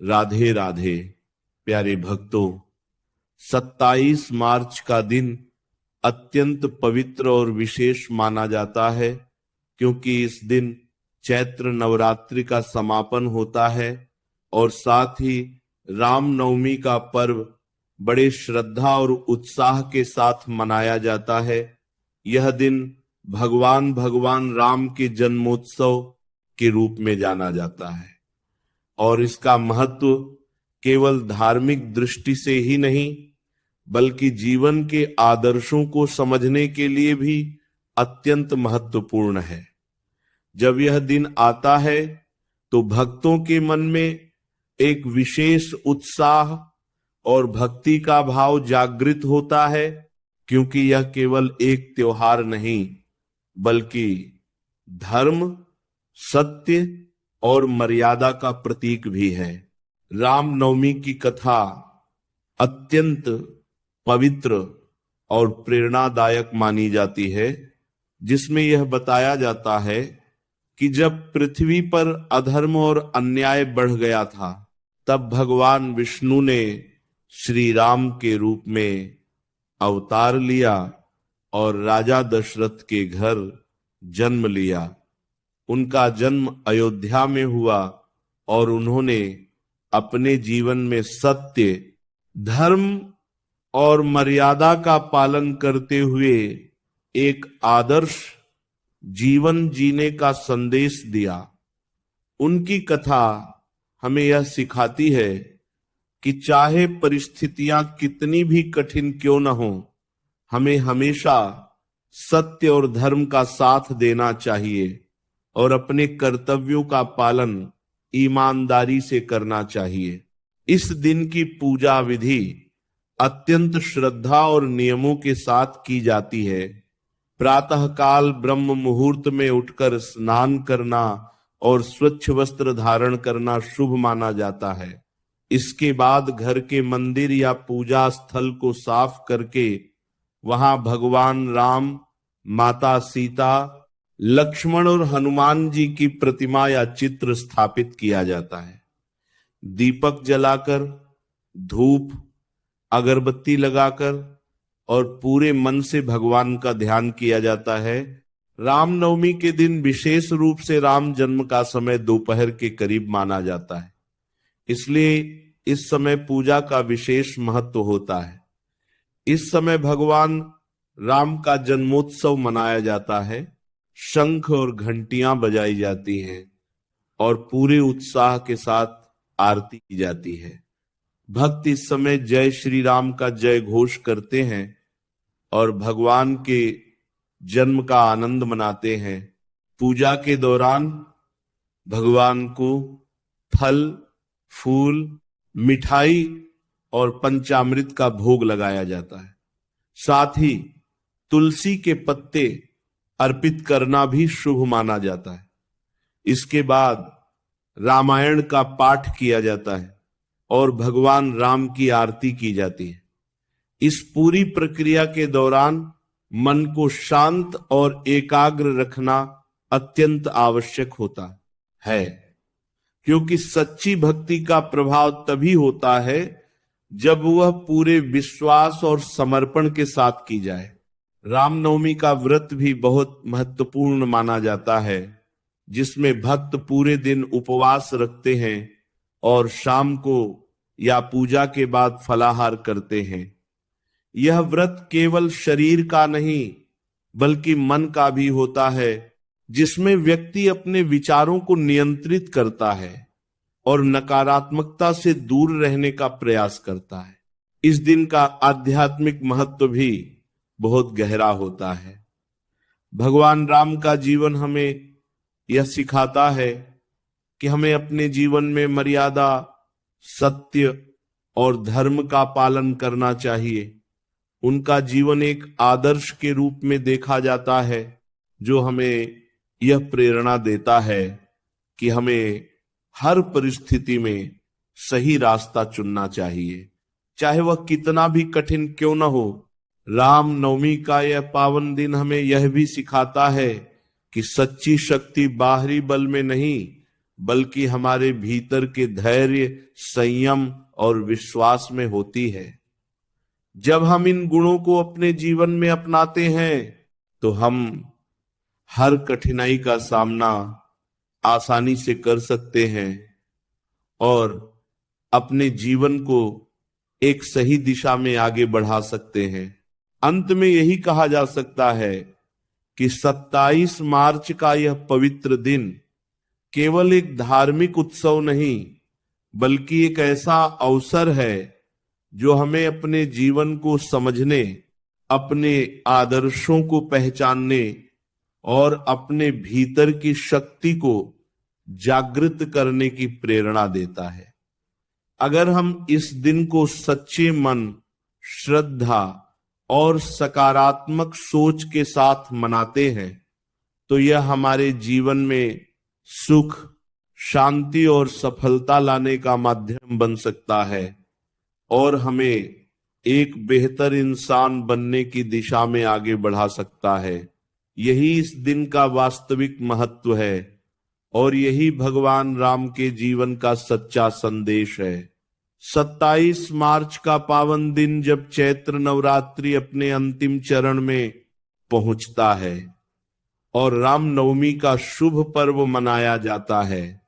राधे राधे। प्यारे भक्तों, 27 मार्च का दिन अत्यंत पवित्र और विशेष माना जाता है, क्योंकि इस दिन चैत्र नवरात्रि का समापन होता है और साथ ही रामनवमी का पर्व बड़े श्रद्धा और उत्साह के साथ मनाया जाता है। यह दिन भगवान राम के जन्मोत्सव के रूप में जाना जाता है और इसका महत्व केवल धार्मिक दृष्टि से ही नहीं बल्कि जीवन के आदर्शों को समझने के लिए भी अत्यंत महत्वपूर्ण है। जब यह दिन आता है तो भक्तों के मन में एक विशेष उत्साह और भक्ति का भाव जागृत होता है, क्योंकि यह केवल एक त्योहार नहीं बल्कि धर्म, सत्य और मर्यादा का प्रतीक भी है। रामनवमी की कथा अत्यंत पवित्र और प्रेरणादायक मानी जाती है, जिसमें यह बताया जाता है कि जब पृथ्वी पर अधर्म और अन्याय बढ़ गया था, तब भगवान विष्णु ने श्री राम के रूप में अवतार लिया और राजा दशरथ के घर जन्म लिया। उनका जन्म अयोध्या में हुआ और उन्होंने अपने जीवन में सत्य, धर्म और मर्यादा का पालन करते हुए एक आदर्श जीवन जीने का संदेश दिया। उनकी कथा हमें यह सिखाती है कि चाहे परिस्थितियां कितनी भी कठिन क्यों न हो, हमें हमेशा सत्य और धर्म का साथ देना चाहिए और अपने कर्तव्यों का पालन ईमानदारी से करना चाहिए। इस दिन की पूजा विधि अत्यंत श्रद्धा और नियमों के साथ की जाती है। प्रातःकाल ब्रह्म मुहूर्त में उठकर स्नान करना और स्वच्छ वस्त्र धारण करना शुभ माना जाता है। इसके बाद घर के मंदिर या पूजा स्थल को साफ करके वहां भगवान राम, माता सीता, लक्ष्मण और हनुमान जी की प्रतिमा या चित्र स्थापित किया जाता है। दीपक जलाकर, धूप, अगरबत्ती लगाकर और पूरे मन से भगवान का ध्यान किया जाता है। रामनवमी के दिन विशेष रूप से राम जन्म का समय दोपहर के करीब माना जाता है, इसलिए इस समय पूजा का विशेष महत्व होता है। इस समय भगवान राम का जन्मोत्सव मनाया जाता है, शंख और घंटियां बजाई जाती हैं और पूरे उत्साह के साथ आरती की जाती है। भक्त इस समय जय श्री राम का जय घोष करते हैं और भगवान के जन्म का आनंद मनाते हैं। पूजा के दौरान भगवान को फल, फूल, मिठाई और पंचामृत का भोग लगाया जाता है। साथ ही तुलसी के पत्ते अर्पित करना भी शुभ माना जाता है। इसके बाद रामायण का पाठ किया जाता है और भगवान राम की आरती की जाती है। इस पूरी प्रक्रिया के दौरान मन को शांत और एकाग्र रखना अत्यंत आवश्यक होता है, क्योंकि सच्ची भक्ति का प्रभाव तभी होता है जब वह पूरे विश्वास और समर्पण के साथ की जाए। रामनवमी का व्रत भी बहुत महत्वपूर्ण माना जाता है, जिसमें भक्त पूरे दिन उपवास रखते हैं और शाम को या पूजा के बाद फलाहार करते हैं। यह व्रत केवल शरीर का नहीं बल्कि मन का भी होता है, जिसमें व्यक्ति अपने विचारों को नियंत्रित करता है और नकारात्मकता से दूर रहने का प्रयास करता है। इस दिन का आध्यात्मिक महत्व भी बहुत गहरा होता है। भगवान राम का जीवन हमें यह सिखाता है कि हमें अपने जीवन में मर्यादा, सत्य और धर्म का पालन करना चाहिए। उनका जीवन एक आदर्श के रूप में देखा जाता है, जो हमें यह प्रेरणा देता है कि हमें हर परिस्थिति में सही रास्ता चुनना चाहिए, चाहे वह कितना भी कठिन क्यों न हो। रामनवमी का यह पावन दिन हमें यह भी सिखाता है कि सच्ची शक्ति बाहरी बल में नहीं बल्कि हमारे भीतर के धैर्य, संयम और विश्वास में होती है। जब हम इन गुणों को अपने जीवन में अपनाते हैं तो हम हर कठिनाई का सामना आसानी से कर सकते हैं और अपने जीवन को एक सही दिशा में आगे बढ़ा सकते हैं। अंत में यही कहा जा सकता है कि 27 मार्च का यह पवित्र दिन केवल एक धार्मिक उत्सव नहीं, बल्कि एक ऐसा अवसर है जो हमें अपने जीवन को समझने, अपने आदर्शों को पहचानने और अपने भीतर की शक्ति को जागृत करने की प्रेरणा देता है। अगर हम इस दिन को सच्चे मन, श्रद्धा और सकारात्मक सोच के साथ मनाते हैं तो यह हमारे जीवन में सुख, शांति और सफलता लाने का माध्यम बन सकता है और हमें एक बेहतर इंसान बनने की दिशा में आगे बढ़ा सकता है। यही इस दिन का वास्तविक महत्व है और यही भगवान राम के जीवन का सच्चा संदेश है। 27 मार्च का पावन दिन जब चैत्र नवरात्रि अपने अंतिम चरण में पहुंचता है और राम नवमी का शुभ पर्व मनाया जाता है,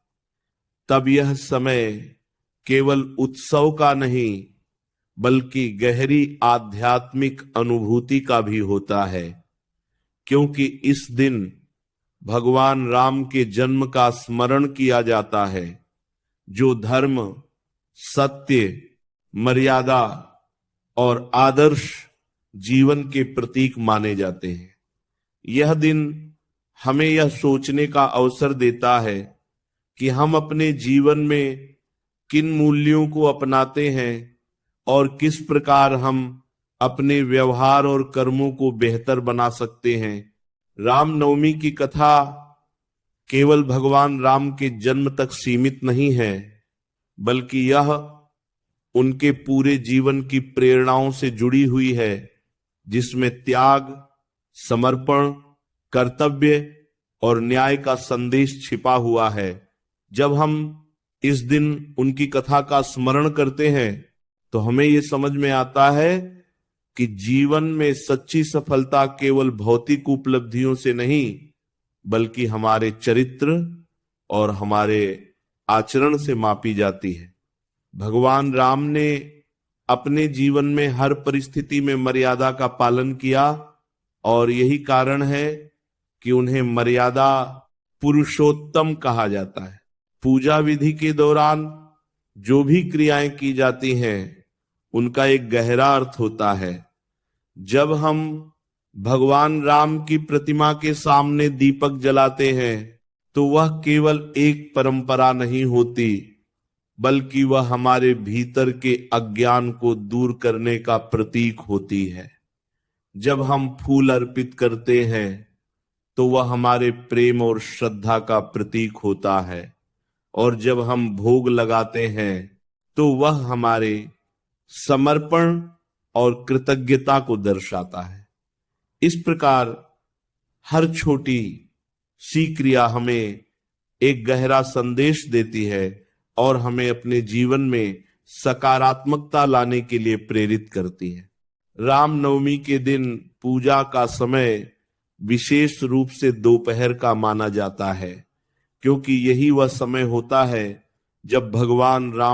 तब यह समय केवल उत्सव का नहीं बल्कि गहरी आध्यात्मिक अनुभूति का भी होता है, क्योंकि इस दिन भगवान राम के जन्म का स्मरण किया जाता है, जो धर्म, सत्य, मर्यादा और आदर्श जीवन के प्रतीक माने जाते हैं। यह दिन हमें यह सोचने का अवसर देता है कि हम अपने जीवन में किन मूल्यों को अपनाते हैं और किस प्रकार हम अपने व्यवहार और कर्मों को बेहतर बना सकते हैं। रामनवमी की कथा केवल भगवान राम के जन्म तक सीमित नहीं है, बल्कि यह उनके पूरे जीवन की प्रेरणाओं से जुड़ी हुई है, जिसमें त्याग, समर्पण, कर्तव्य और न्याय का संदेश छिपा हुआ है। जब हम इस दिन उनकी कथा का स्मरण करते हैं तो हमें ये समझ में आता है कि जीवन में सच्ची सफलता केवल भौतिक उपलब्धियों से नहीं, बल्कि हमारे चरित्र और हमारे आचरण से मापी जाती है। भगवान राम ने अपने जीवन में हर परिस्थिति में मर्यादा का पालन किया और यही कारण है कि उन्हें मर्यादा पुरुषोत्तम कहा जाता है। पूजा विधि के दौरान जो भी क्रियाएं की जाती हैं उनका एक गहरा अर्थ होता है। जब हम भगवान राम की प्रतिमा के सामने दीपक जलाते हैं तो वह केवल एक परंपरा नहीं होती, बल्कि वह हमारे भीतर के अज्ञान को दूर करने का प्रतीक होती है। जब हम फूल अर्पित करते हैं तो वह हमारे प्रेम और श्रद्धा का प्रतीक होता है, और जब हम भोग लगाते हैं तो वह हमारे समर्पण और कृतज्ञता को दर्शाता है। इस प्रकार हर छोटी सी क्रिया हमें एक गहरा संदेश देती है और हमें अपने जीवन में सकारात्मकता लाने के लिए प्रेरित करती है। रामनवमी के दिन पूजा का समय विशेष रूप से दोपहर का माना जाता है, क्योंकि यही वह समय होता है जब भगवान राम